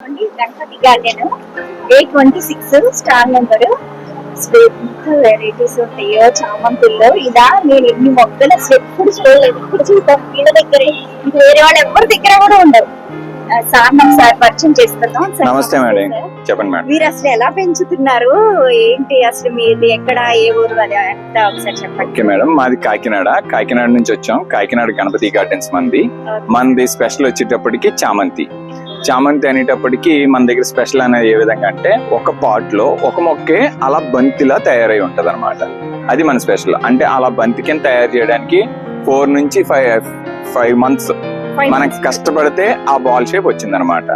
Ganapati garden A26 star number. ఎంత varieties ఉంటాయో చామంతుల్లో. ఇదా నేను ఎన్ని మొక్కలు అసలు ఎప్పుడు చూడలేదు. ఇప్పుడు చూద్దాం వీళ్ళ దగ్గర, వేరే వాళ్ళు ఎవరి దగ్గర కూడా ఉండవు. సార్ నాకు సార్ పరిచయం చేసుకుందాం. నమస్తే మేడం, చెప్పండి మేడం. మీరు అసలు ఎలా పెంచుతున్నారు ఏంటి, అసలు మీది ఎక్కడ, ఏ ఊరు, అది అంతా ఒకసారి చెప్పండి. ఓకే మేడం, మాది కాకినాడ నుంచి వచ్చాం. కాకినాడ గణపతి గార్డెన్స్ మనది స్పెషల్ వచ్చేటప్పటికి చామంతి అనేటప్పటికి మన దగ్గర స్పెషల్ అనేది ఏ విధంగా అంటే, ఒక పాట్ లో ఒక మొక్కే అలా బంతిలా తయారై ఉంటది అనమాట. అది మన స్పెషల్. అంటే అలా బంతి కింద తయారు చేయడానికి 4 నుంచి 5 months మనకి కష్టపడితే ఆ బాల్ షేప్ వచ్చింది అనమాట.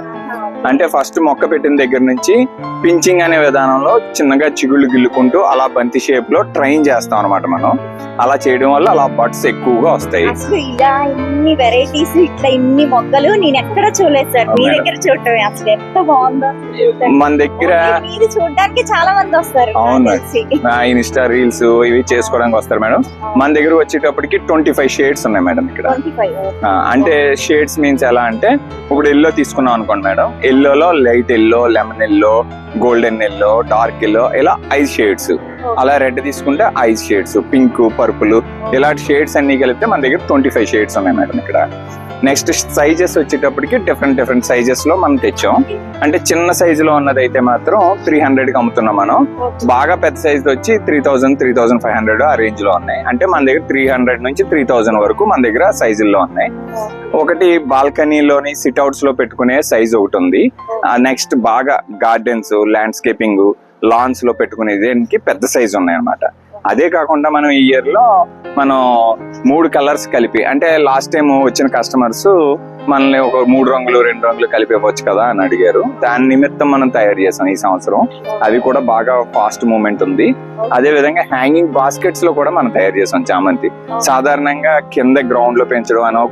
అంటే ఫస్ట్ మొక్క పెట్టిన దగ్గర నుంచి పించింగ్ అనే విధానంలో చిన్నగా చిగుళ్ళు గిల్లుకుంటూ అలా బంతి షేప్ లో ట్రైన్ చేస్తాం అనమాట. మనం అలా చేయడం వల్ల అలా బడ్స్ ఎక్కువగా వస్తాయి. అసలు ఇలా ఇన్ని వెరైటీస్, ఇట్లా ఇన్ని మొక్కలు నేను ఎక్కడ చూడలేదు సార్. మీ దగ్గర చూడటం అసలు ఎంత బాగుందో. మన దగ్గర ఇది చూడడానికి చాలా మంది వస్తారు. అవును, ఇన్స్టా రీల్స్ ఇవి చేసుకోవడానికి వస్తారు మేడం. మన దగ్గర వచ్చేటప్పటికి 25 షేడ్స్ ఉన్నాయి మేడం ఇక్కడ. అంటే షేడ్స్ మీన్స్ ఎలా అంటే, ఇప్పుడు ఎల్లో తీసుకున్నాం అనుకోండి మేడం. ఎల్లోలో light yellow, lemon yellow, golden yellow, dark yellow, ఇలా 5 షేడ్స్. అలా రెడ్ తీసుకుంటే 5 షేడ్స్, పింక్, పర్పుల్, ఇలాంటి షేడ్స్ అన్ని కలిపితే మన దగ్గర 25 షేడ్స్ ఉన్నాయి మేడం ఇక్కడ. నెక్స్ట్ సైజెస్ వచ్చేటప్పటికి డిఫరెంట్ సైజెస్ లో మనం తెచ్చాం. అంటే చిన్న సైజులో ఉన్నదైతే మాత్రం 300కి అమ్ముతున్నాం మనం. బాగా పెద్ద సైజు వచ్చి 3000, 3500 ఆ రేంజ్ లో ఉన్నాయి. అంటే మన దగ్గర 300 నుంచి 3000 వరకు మన దగ్గర సైజుల్లో ఉన్నాయి. ఒకటి బాల్కనీలోని సిట్అవుట్స్ లో పెట్టుకునే సైజ్ ఒకటి ఉంది. నెక్స్ట్ బాగా గార్డెన్స్, ల్యాండ్స్కేపింగ్, లాన్స్ లో పెట్టుకునే దేనికి పెద్ద సైజు ఉన్నాయి అన్నమాట. అదే కాకుండా మనం ఈ ఇయర్ లో మనం 3 కలర్స్ కలిపి, అంటే లాస్ట్ టైం వచ్చిన కస్టమర్స్ మనల్ని ఒక 3 రంగులు 2 రంగులు కలిపి ఇవ్వచ్చు కదా అని అడిగారు. దాని నిమిత్తం మనం తయారు చేసాం ఈ సంవత్సరం. అది కూడా బాగా ఫాస్ట్ మూమెంట్ ఉంది. అదే విధంగా హ్యాంగింగ్ బాస్కెట్స్ లో కూడా మనం తయారు చేసాం చామంతి. సాధారణంగా కింద గ్రౌండ్ లో పెంచడం అనో,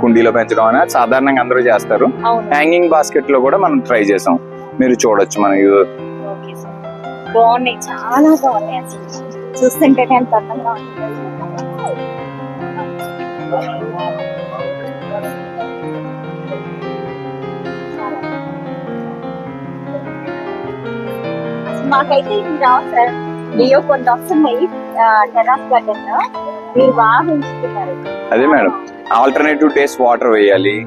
కుండీలో పెంచడం అనో సాధారణంగా అందరూ చేస్తారు. హ్యాంగింగ్ బాస్కెట్ లో కూడా మనం ట్రై చేసాం. మీరు చూడొచ్చు. మన బాగున్నాయి, చాలా బాగున్నాయి. అసలు చూస్తుంటే ఎంత అందంగా ఉంటుంది. మాకైతే ఇది రావు సార్. లియో కొన్ని వస్తున్నాయి టెర్రస్ గార్డెన్ లో. మీరు బాగా పెంచుతున్నారు. అదే మేడం, ఆల్టర్నేటివ్ డేస్ వాటర్ వేయాలి.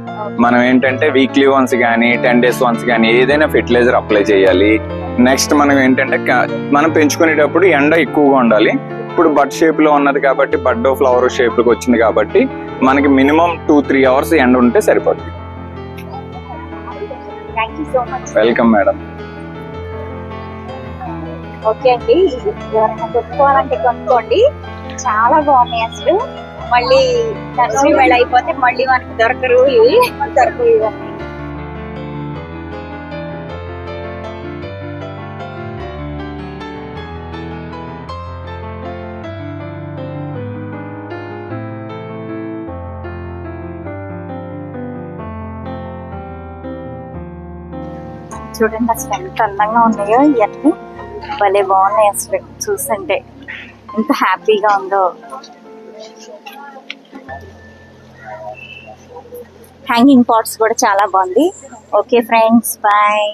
మనం ఏంటంటే వీక్లీ వన్స్ కానీ 10 days వన్స్ కానీ ఏదైనా ఫెర్టిలైజర్ అప్లై చేయాలి. నెక్స్ట్ మనం ఏంటంటే, మనం పెంచుకునేటప్పుడు ఎండ ఎక్కువగా ఉండాలి. ఇప్పుడు బడ్ షేప్ లో ఉన్నది కాబట్టి, బడ్ ఫ్లవర్ షేప్ లోకి వచ్చింది కాబట్టి మనకి మినిమం 2-3 hours ఎండ ఉంటే సరిపోతుంది. Welcome madam. ఓకే అండి, ఎవరైనా కొనుక్కోవాలంటే కొనుక్కోండి. చాలా బాగున్నాయి అసలు. మళ్ళీ నర్సరీ వేళ అయిపోతే మళ్ళీ మనకి దొరకరు ఇవన్నీ. చూడండి అసలు ఎంత అందంగా ఉన్నాయో ఇవన్నీ. భలే బాగున్నాయి అసలు. చూస్తుంటే ఎంత హ్యాపీగా ఉందో. హ్యాంగింగ్ పాట్స్ కూడా చాలా బాగుంది. Okay friends, bye.